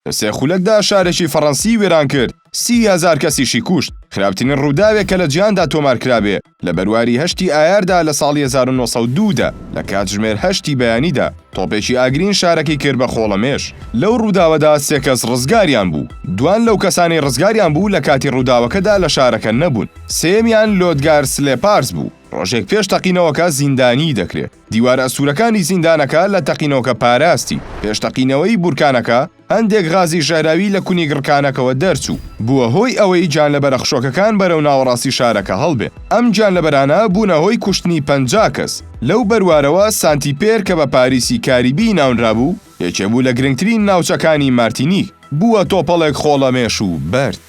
لە 3 خولەکدا شارێکی فەڕەنسی وێران کرد، 30,000 کەسیشی کوشت. خراپترین ڕووداوێک کە لە جیهاندا تۆمارکرابێ لە بەرواری 8 ئایاردا لە ساڵی 1902دا لە کاتژمێر 8 بەیانیدا تۆپێکی ئاگرین شارەکەی کرد بە خۆڵەمێش. لەو ڕووداوەدا 3 کەس ڕزگاریان بوو. دوان لەو کەسانی ڕزگاریان بوو لە کاتی ڕووداوەکەدا لە شارەکە نەبوون. سێمیان لۆدگار سلێپارز بوو. ڕۆژێک پێش تەقینەوەکە زیندانی دەکرێت. دیوارە ئەسوورەکانی زیندانەکە لە تەقینەوەکە پاراستی. پێش تەقینەوەی بورکانەکە هەندێک غازی ژێراوی لە کونی گڕکانەکەوە دەرچوو. بووە هۆی ئەوەی گیانلەبەرە خشۆکەکان بەرەو ناوەڕاستی شارەکە هەڵبێ. ئەم گیانلەبەرانە بوونە هۆی کوشتنی 50 کەس. لەو بەروارەوە سانتیپێر کە بە پاریسی کاریبی ناونرا بوو، یەکێک بوو لە گرنگترین ناوچەکانی مارتینیک، بووە تۆپەڵێک خۆڵەمێش و بەرد.